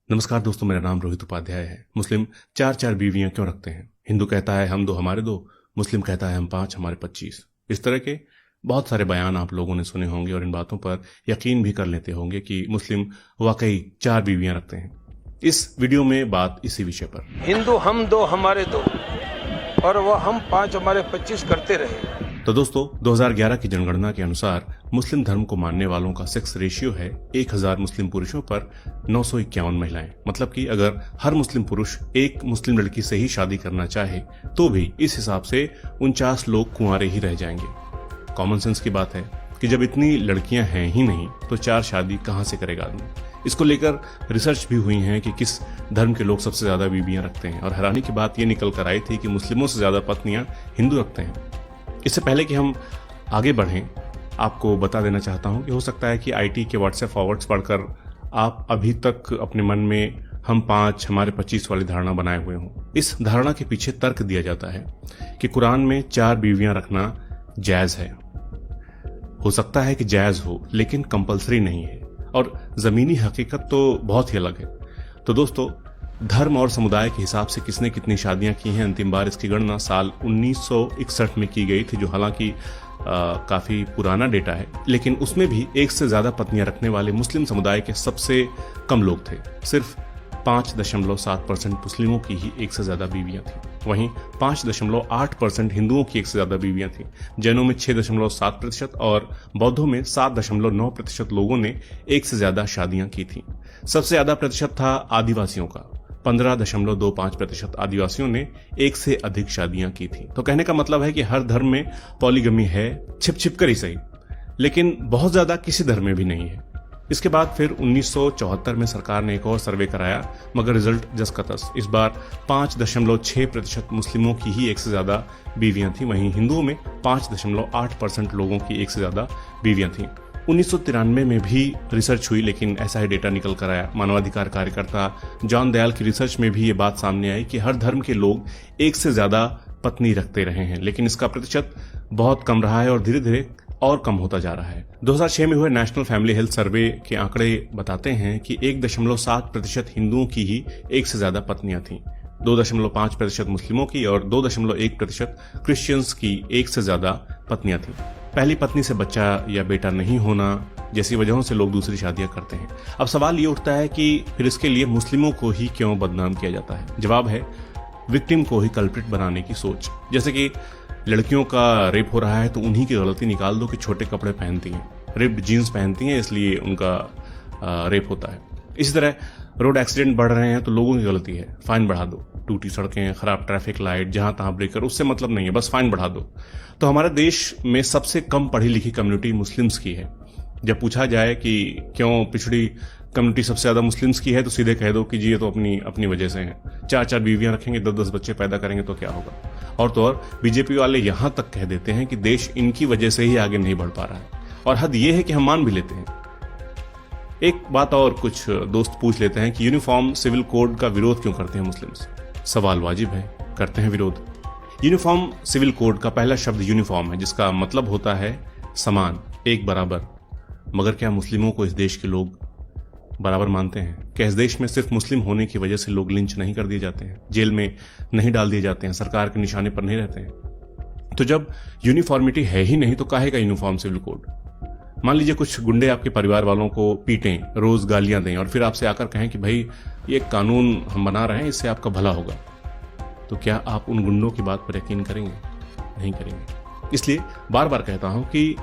नमस्कार दोस्तों, मेरा नाम रोहित उपाध्याय है। मुस्लिम चार चार बीवियां क्यों रखते हैं? हिंदू कहता है हम दो हमारे दो, मुस्लिम कहता है हम 5 हमारे 25। इस तरह के बहुत सारे बयान आप लोगों ने सुने होंगे और इन बातों पर यकीन भी कर लेते होंगे कि मुस्लिम वाकई 4 बीवियां रखते हैं। इस वीडियो में बात इसी विषय पर। हिंदू हम दो हमारे दो और वह हम 5 हमारे 25 करते रहे। तो दोस्तों, 2011 की जनगणना के अनुसार मुस्लिम धर्म को मानने वालों का सेक्स रेशियो है 1000 मुस्लिम पुरुषों पर 951 महिलाएं। मतलब कि अगर हर मुस्लिम पुरुष एक मुस्लिम लड़की से ही शादी करना चाहे तो भी इस हिसाब से 49 लोग कुंवारे ही रह जाएंगे। कॉमन सेंस की बात है कि जब इतनी लड़कियां हैं ही नहीं तो 4 शादी कहां से करेगा आदमी। इसको लेकर रिसर्च भी हुई है कि किस धर्म के लोग सबसे ज्यादा बीवियां रखते हैं और हैरानी की बात यह निकल कर आई थी कि मुस्लिमों से ज्यादा पत्नियां हिंदू रखते हैं। इससे पहले कि हम आगे बढ़ें, आपको बता देना चाहता हूं कि हो सकता है कि आईटी के व्हाट्सएप फॉरवर्ड्स पढ़कर आप अभी तक अपने मन में हम 5 हमारे 25 वाली धारणा बनाए हुए हों। इस धारणा के पीछे तर्क दिया जाता है कि कुरान में 4 बीवियां रखना जायज है। हो सकता है कि जायज हो, लेकिन कंपलसरी नहीं है और जमीनी हकीकत तो बहुत ही अलग है। तो दोस्तों, धर्म और समुदाय के हिसाब से किसने कितनी शादियां की हैं, अंतिम बार इसकी गणना साल 1961 में की गई थी, जो हालांकि काफी पुराना डेटा है, लेकिन उसमें भी 1 से ज्यादा पत्नियां रखने वाले मुस्लिम समुदाय के सबसे कम लोग थे। सिर्फ 5.7% मुस्लिमों की ही 1 से ज्यादा बीवियां थी। वहीं 5.8% हिंदुओं की 1 से ज्यादा बीवियां थी। जैनों में 6.7% और बौद्धों में 7.9% लोगों ने 1 से ज्यादा शादियां की थी। सबसे ज्यादा प्रतिशत था आदिवासियों का। 15.25% आदिवासियों ने 1 से अधिक शादियां की थी। तो कहने का मतलब है कि हर धर्म में पॉलीगमी है, छिप छिप कर ही सही, लेकिन बहुत ज्यादा किसी धर्म में भी नहीं है। इसके बाद फिर 1974 में सरकार ने एक और सर्वे कराया, मगर रिजल्ट जस का तस। इस बार 5.6% मुस्लिमों की ही 1 से ज्यादा बीवियां थी। वहीं हिंदुओं में 5.8% लोगों की 1 से ज्यादा बीवियां थी। 1993 में भी रिसर्च हुई, लेकिन ऐसा ही डेटा निकल कर आया। मानवाधिकार कार्यकर्ता जॉन दयाल की रिसर्च में भी ये बात सामने आई कि हर धर्म के लोग 1 से ज्यादा पत्नी रखते रहे हैं, लेकिन इसका प्रतिशत बहुत कम रहा है और धीरे धीरे और कम होता जा रहा है। 2006 में हुए नेशनल फैमिली हेल्थ सर्वे के आंकड़े बताते हैं कि 1.7% हिंदुओं की ही 1 से ज्यादा पत्नियां थीं, 2.5% मुस्लिमों की और 2.1% क्रिश्चियंस की 1 से ज्यादा पत्नियां थीं। पहली पत्नी से बच्चा या बेटा नहीं होना जैसी वजहों से लोग दूसरी शादियां करते हैं। अब सवाल ये उठता है कि फिर इसके लिए मुस्लिमों को ही क्यों बदनाम किया जाता है? जवाब है विक्टिम को ही कल्प्रिट बनाने की सोच। जैसे कि लड़कियों का रेप हो रहा है तो उन्हीं की गलती निकाल दो कि छोटे कपड़े पहनती हैं, रिप्ड जीन्स पहनती हैं, इसलिए उनका रेप होता है। इसी तरह रोड एक्सीडेंट बढ़ रहे हैं तो लोगों की गलती है, फाइन बढ़ा दो। टूटी सड़कें, खराब ट्रैफिक लाइट, जहां तहां ब्रेकर, उससे मतलब नहीं है, बस फाइन बढ़ा दो। तो हमारे देश में सबसे कम पढ़ी लिखी कम्युनिटी मुस्लिम्स की है। जब पूछा जाए कि क्यों पिछड़ी कम्युनिटी सबसे ज्यादा मुस्लिम्स की है, तो सीधे कह दो कि जी ये तो अपनी वजह से है। 4 बीवियां रखेंगे, 10 बच्चे पैदा करेंगे तो क्या होगा। और तो और बीजेपी वाले यहां तक कह देते हैं कि देश इनकी वजह से ही आगे नहीं बढ़ पा रहा है। और हद यह है कि हम मान भी लेते हैं। एक बात और कुछ दोस्त पूछ लेते हैं कि यूनिफॉर्म सिविल कोड का विरोध क्यों करते हैं मुस्लिम्स? सवाल वाजिब है, करते हैं विरोध। यूनिफॉर्म सिविल कोड का पहला शब्द यूनिफॉर्म है, जिसका मतलब होता है समान, एक बराबर। मगर क्या मुस्लिमों को इस देश के लोग बराबर मानते हैं? क्या इस देश में सिर्फ मुस्लिम होने की वजह से लोग लिंच नहीं कर दिए जाते हैं, जेल में नहीं डाल दिए जाते हैं, सरकार के निशाने पर नहीं रहते हैं? तो जब यूनिफॉर्मिटी है ही नहीं तो काहे का यूनिफॉर्म सिविल कोड? मान लीजिए कुछ गुंडे आपके परिवार वालों को पीटें, रोज गालियां दें और फिर आपसे आकर कहें कि भाई ये कानून हम बना रहे हैं, इससे आपका भला होगा। तो क्या आप उन गुंडों की बात पर यकीन करेंगे? नहीं करेंगे। इसलिए बार बार कहता हूं कि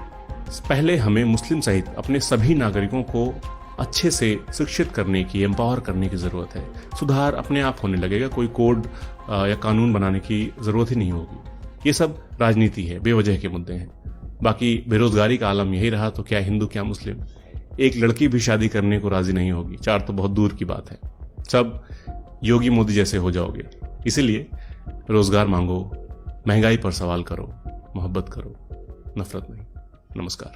पहले हमें मुस्लिम सहित अपने सभी नागरिकों को अच्छे से शिक्षित करने की, एम्पावर करने की जरूरत है। सुधार अपने आप होने लगेगा, कोई कोड या कानून बनाने की जरूरत ही नहीं होगी। ये सब राजनीति है, बेवजह के मुद्दे हैं। बाकी बेरोजगारी का आलम यही रहा तो क्या हिंदू क्या मुस्लिम, एक लड़की भी शादी करने को राजी नहीं होगी। 4 तो बहुत दूर की बात है, सब योगी मोदी जैसे हो जाओगे। इसीलिए रोजगार मांगो, महंगाई पर सवाल करो, मोहब्बत करो, नफरत नहीं। नमस्कार।